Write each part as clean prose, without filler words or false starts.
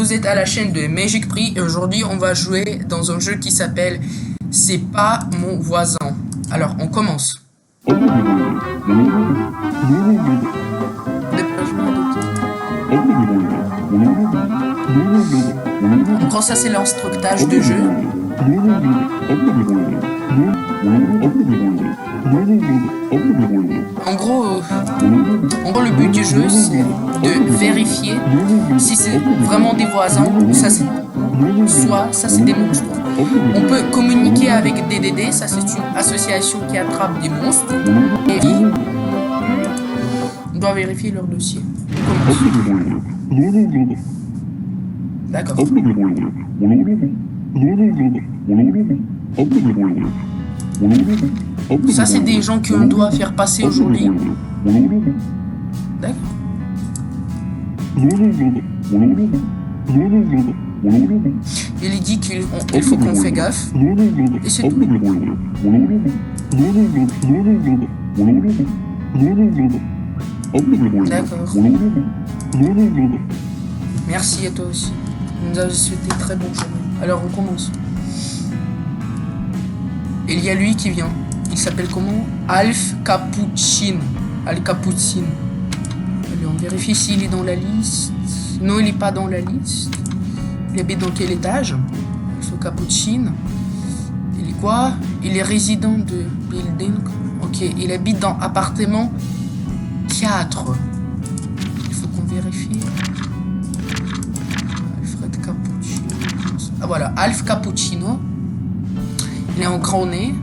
vous êtes à la chaîne de Magic Prix et aujourd'hui on va jouer dans un jeu qui s'appelle C'est pas mon voisin. Alors on commence. En gros ça c'est l'instructage de jeu. En gros le but du jeu c'est de vérifier si c'est vraiment des voisins ou ça c'est des monstres. On peut communiquer avec DDD, ça c'est une association qui attrape des monstres. Et on doit vérifier leur dossier. D'accord. Ça c'est des gens qu'on doit faire passer aujourd'hui. D'accord. Il dit qu'il faut qu'on fait gaffe. Et c'est tout. D'accord. Merci à toi aussi. Nous avons souhaité très bon journée. Alors on commence. Il y a lui qui vient. Il s'appelle comment? Alf Cappuccino. Al Cappuccino. Allez, on vérifie s'il est dans la liste. Non, il n'est pas dans la liste. Il habite dans quel étage? Alf Cappuccino. Il est quoi? Il est résident de building. Ok, il habite dans appartement 4. Il faut qu'on vérifie. Alfred Cappuccino. Ah voilà, Alf Cappuccino. Il est en grand nez.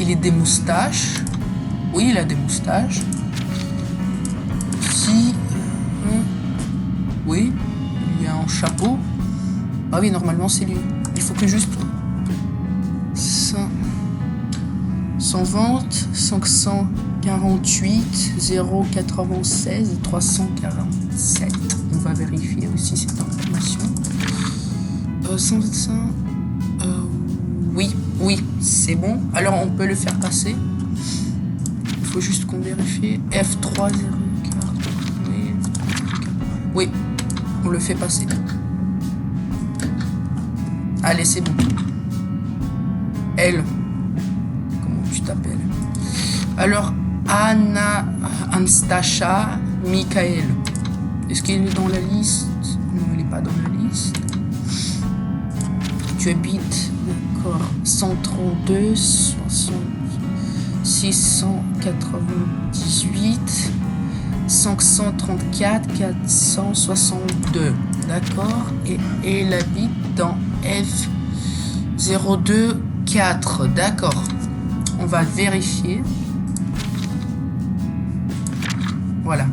Il a des moustaches. Oui, il a des moustaches. Si. Oui, il y a un chapeau. Ah oui, normalement c'est lui. Il faut que juste 120, 548, 096, 347. On va vérifier aussi cette information. 125. Oui, c'est bon. Alors on peut le faire passer. Il faut juste qu'on vérifie. F304. Oui, on le fait passer. Allez, c'est bon. Elle. Comment tu t'appelles? Alors, Anastasia Michael. Est-ce qu'il est dans la liste? Non, il n'est pas dans la liste. Tu habites, d'accord, 132, 60, 698, 534, 462. D'accord. Et il habite dans F024. D'accord. On va vérifier. Voilà.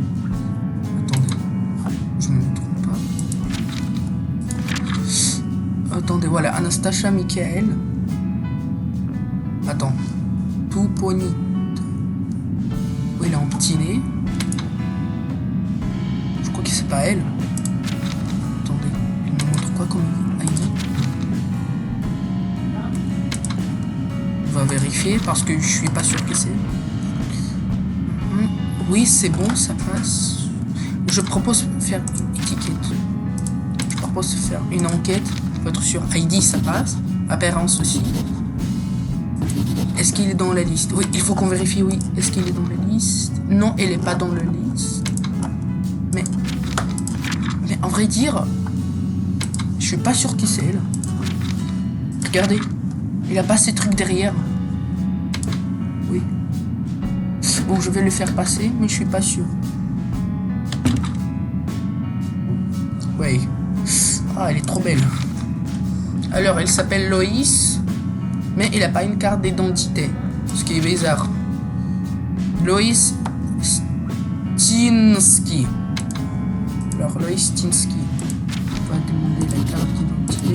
Attendez. Je ne me trompe pas. Attendez, voilà. Anastasia Michael. Attends. Tout pony. Oui, il a un petit nez. Je crois que c'est pas elle. Attendez. Il me montre quoi comme ID? On va vérifier parce que je suis pas sûr que c'est. Oui, c'est bon, ça passe. Je propose de faire une étiquette. Je propose de faire une enquête. Pour être sûr, ID, ça passe. Apparence aussi. Est-ce qu'il est dans la liste? Oui, il faut qu'on vérifie, oui. Est-ce qu'il est dans la liste? Non, elle n'est pas dans la liste. Mais en vrai dire, je suis pas sûr qui c'est elle. Regardez, il a pas ces trucs derrière. Oui. Bon, je vais le faire passer, mais je suis pas sûr. Ouais. Ah, elle est trop belle. Alors, elle s'appelle Loïs, mais elle n'a pas une carte d'identité, ce qui est bizarre. Loïs Stinsky. Alors, Loïs Stinsky. On va demander la carte d'identité.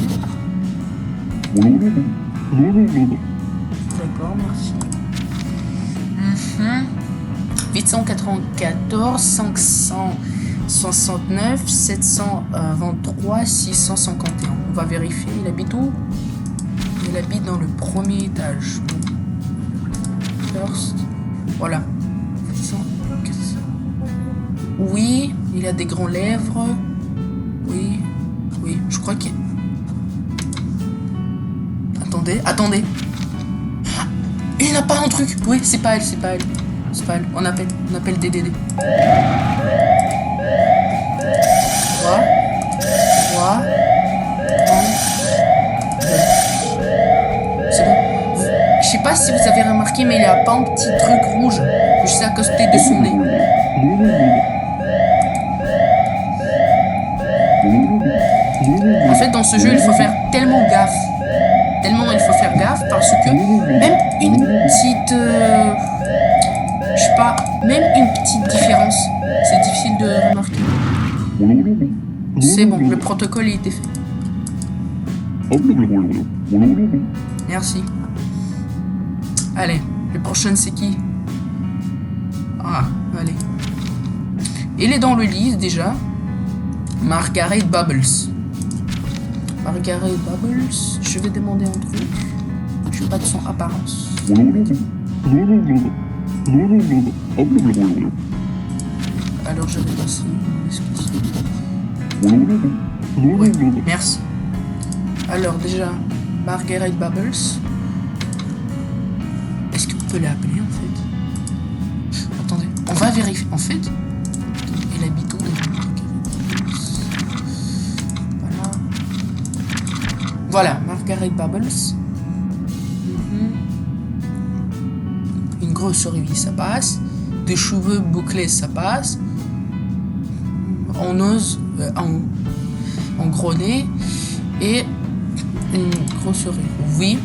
D'accord, merci. 894, 569, 723, 651. On va vérifier. Il habite où? Il habite dans le premier étage. First. Voilà. Oui, il a des grands lèvres. Oui, oui, je crois qu'il... Attendez. Il n'a pas un truc. Oui, c'est pas elle. C'est pas elle. On appelle DDD. C'est bon. Je sais pas si vous avez remarqué, mais il a pas un petit truc rouge juste à côté de son nez. En fait, dans ce jeu, il faut faire tellement gaffe. Parce que même une petite... je sais pas, même une petite différence, c'est difficile de remarquer. C'est bon, le protocole a été fait. Merci. Allez, le prochain c'est qui? Ah, allez. Il est dans le lit déjà. Margaret Bubbles. Je vais demander un truc. Je sais pas de son apparence. Alors je vais passer. Oui, merci. Alors déjà, Margaret Bubbles. Est-ce qu'on peut l'appeler en fait? Attendez, on va vérifier. En fait, elle habite où déjà? Voilà, Margaret Bubbles. Une grosse oreille, ça passe. Des cheveux bouclés, ça passe. En ose, en gros nez. Et une grosse oreille. Oui,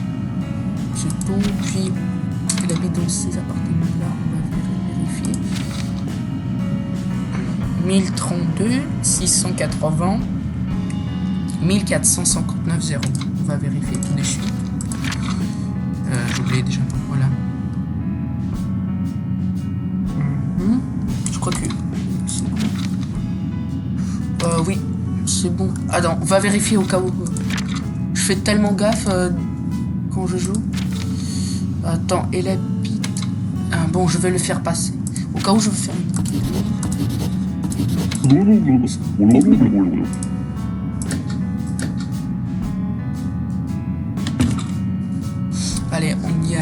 c'est bon. Puis, elle habite dans ces appartements-là. On va vérifier. 1032, 680. 1459,0. On va vérifier tout de suite. J'ai oublié déjà. Voilà. Je crois que c'est bon. Oui, c'est bon. Attends, on va vérifier au cas où. Je fais tellement gaffe quand je joue. Attends, elle habite. Ah, bon, je vais le faire passer. Au cas où je veux faire une. Allez, on y a.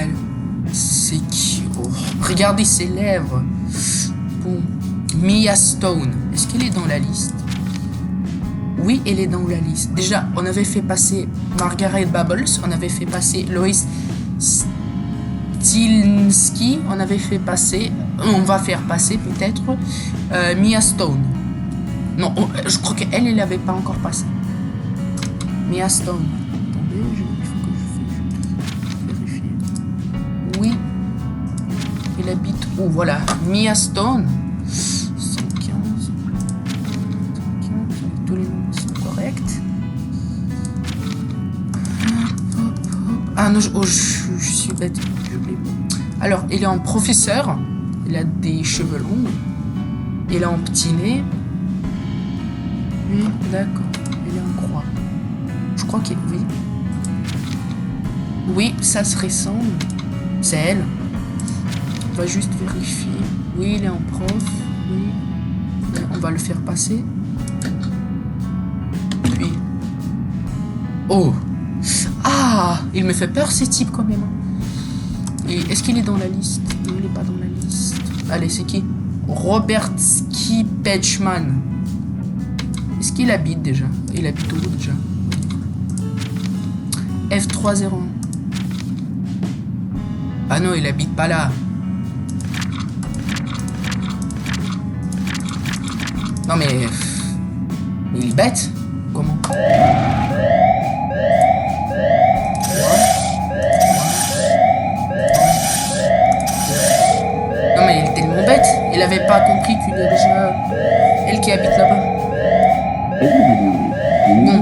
C'est qui? Oh, regardez ses lèvres. Bon. Mia Stone. Est-ce qu'elle est dans la liste? Oui, elle est dans la liste. Déjà, on avait fait passer Margaret Bubbles. On avait fait passer Lois Stilinski. On avait fait passer... On va faire passer peut-être Mia Stone. Non, je crois qu'elle, elle l'avait pas encore passé. Mia Stone. Attendez, il faut que je vérifie. Oui. Elle habite où? Voilà. Mia Stone. 115. Tous les noms sont corrects. Ah non, je suis bête. Alors, il est en professeur. Il a des cheveux longs. Il a un petit nez. Oui, d'accord. Il est en croix. Je crois qu'il... Oui. Oui, ça se ressemble. C'est elle. On va juste vérifier. Oui, il est en prof. Oui. On va le faire passer. Puis... Oh! Ah! Il me fait peur, ces types, quand même. Et est-ce qu'il est dans la liste? Non, il n'est pas dans la liste. Allez, c'est qui? Robert Skipetchman. Est-ce qu'il habite déjà? Il habite où déjà? F301. Ah non, il habite pas là. Non mais... Il est bête? Comment? Non mais il est tellement bête. Il avait pas compris qu'il y a déjà... Elle qui habite là-bas. Bon.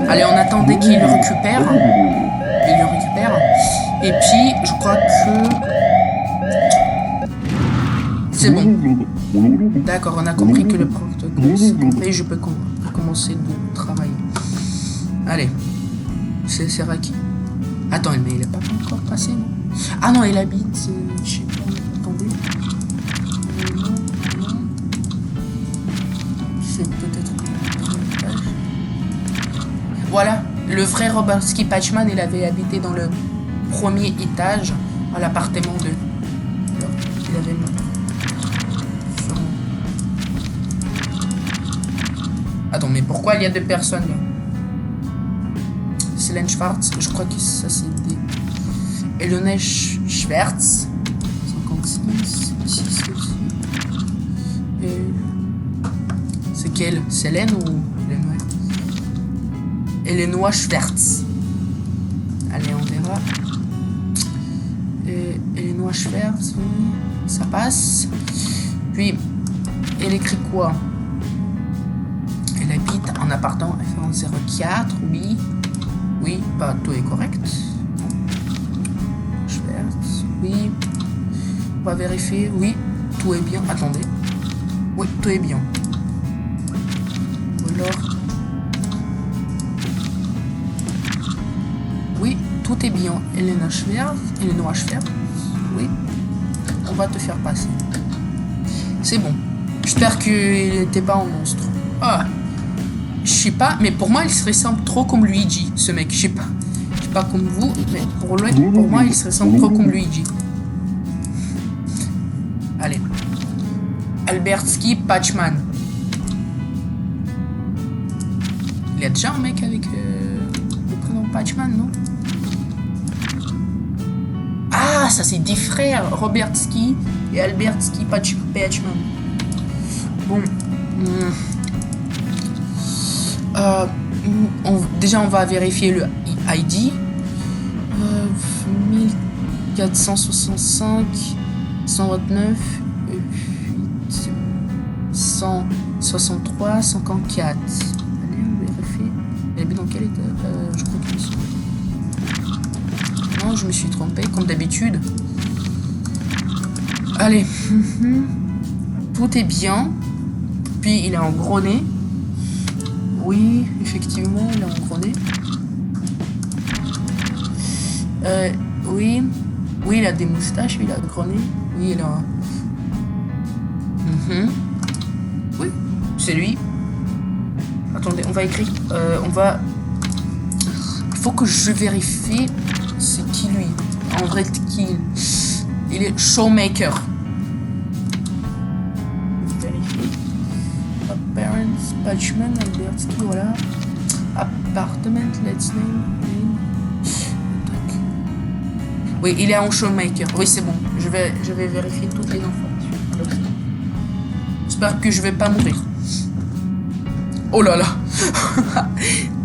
Allez, on attendait qu'il le récupère. Il le récupère. Et puis, je crois que... C'est bon. D'accord, on a compris que le protocole c'est complet. Je peux commencer de travailler. Allez. C'est Raki. Attends, mais il est pas encore passé, non? Ah non, il habite... je sais pas, attendez. Non. C'est peut-être... Voilà, le vrai Robertski Patchman, il avait habité dans le premier étage à l'appartement de... Il avait... Attends, mais pourquoi il y a deux personnes là? Selene Schwartz, je crois que ça c'est des... Elone Schwartz, 56, ici c'est aussi. Et... C'est quelle? Selene ou Elenoa Schwartz? Allez, on verra. Elenoa Schwartz, ça passe. Puis, elle écrit quoi? Elle habite en appartement référence 04, oui. Oui, bah tout est correct. Schwartz, oui. On va vérifier, oui, tout est bien. Attendez. Oui, tout est bien. Ou alors... Oui, tout est bien. Elenoa Schwartz, oui. On va te faire passer. C'est bon. J'espère qu'il n'était pas un monstre. Ah, je sais pas, mais pour moi, il se ressemble trop comme Luigi, ce mec. Je sais pas comme vous, mais pour moi, il se ressemble trop comme Luigi. Allez. Albertski Patchman. Il y a déjà un mec avec le prénom Patchman, non? Ah, ça c'est des frères, Robertski et Albertski Patchman. Bon. Déjà, on va vérifier le ID. 1465, 129, 163, 54. Allez, on vérifie. Elle habite dans quel état? Je crois que ici. Non, je me suis trompé, comme d'habitude. Allez. Tout est bien. Puis, il est en gros nez. Oui, effectivement, il est en gros nez. Oui. Oui, il a des moustaches, il a un gros nez. Oui, il a... Oui, c'est lui. Attendez, on va écrire... on va... Il faut que je vérifie c'est qui lui. En vrai, qui il est showmaker. Vérifier. Parents, Patchman, Albertski, voilà. Appartement, let's name. Oui, il est en showmaker. Oui, c'est bon. Je vais vérifier toutes les informations. J'espère que je vais pas mourir. Oh là là.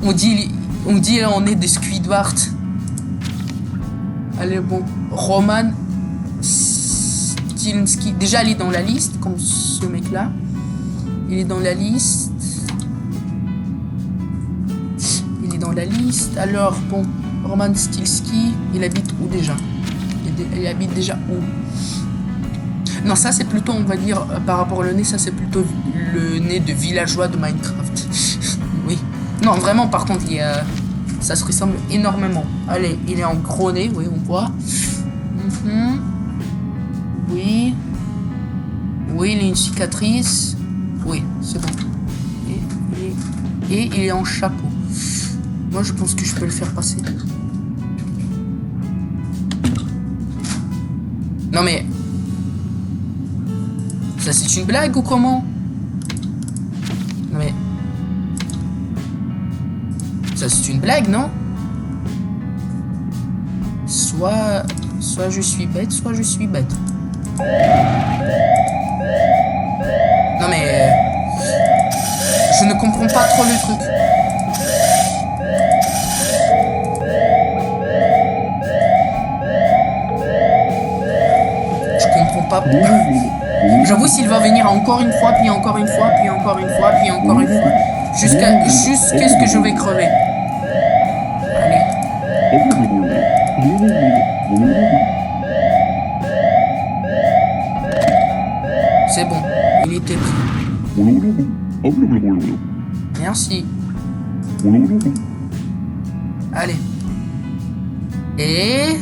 on dit là, on est des Squidward. Allez, bon. Roman Stilinski. Déjà, il est dans la liste, comme ce mec-là. Il est dans la liste. Il est dans la liste. Alors, bon, Roman Stilinski, il habite où déjà? Il habite déjà où? Non, ça c'est plutôt, on va dire, par rapport au nez, ça c'est plutôt le nez de villageois de Minecraft. Oui. Non, vraiment, par contre, ça se ressemble énormément. Allez, il est en gros nez, oui, on voit. Oui. Oui, il a une cicatrice. Oui, c'est bon. Et il est en chapeau. Moi, je pense que je peux le faire passer. Non mais... Ça c'est une blague ou comment? Non mais... Ça c'est une blague, non? Soit je suis bête, soit je suis bête. Non mais... Je ne comprends pas trop le truc. Pas... J'avoue, s'il va venir encore une fois, puis encore une fois, puis encore une fois, puis encore une fois, jusqu'à ce que je vais crever. Allez. C'est bon, il était pris. Merci. Allez. Et...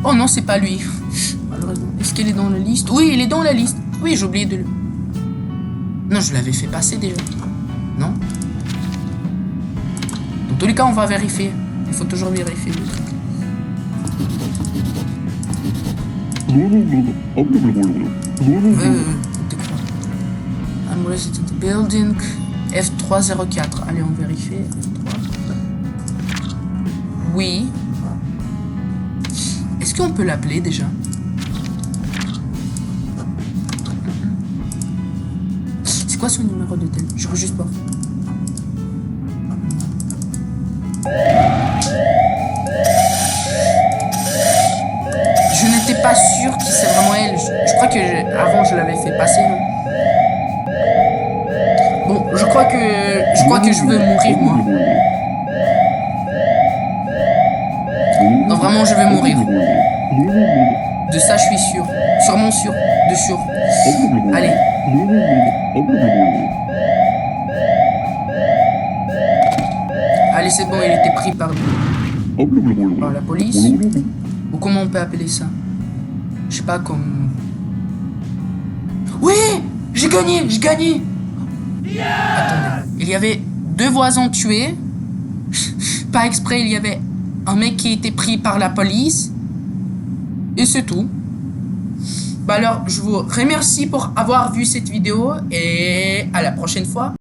Oh non, c'est pas lui. Malheureusement. Est-ce qu'il est dans la liste? Oui, il est dans la liste. Oui, j'ai oublié de le... Non, je l'avais fait passer déjà. Non? Dans tous les cas, on va vérifier. Il faut toujours vérifier le truc. I'm resident to the building. F304. Allez, on vérifie. F3. Oui. Est-ce qu'on peut l'appeler déjà? C'est quoi son numéro de tel? Je veux juste pas. Je n'étais pas sûr que c'est vraiment elle. Je crois que avant je l'avais fait passer, non? Bon, je crois que je veux mourir, moi. Non, vraiment, je vais mourir. De ça, je suis sûr. Sûrement sûr. De sûr. Allez. Allez, c'est bon, il était pris par la police. Ou comment on peut appeler ça? Je sais pas, comme... Oui! J'ai gagné! J'ai gagné! Attendez. Il y avait 2 voisins tués. Pas exprès, il y avait un mec qui était pris par la police. Et c'est tout. Bah alors, je vous remercie pour avoir vu cette vidéo. Et à la prochaine fois.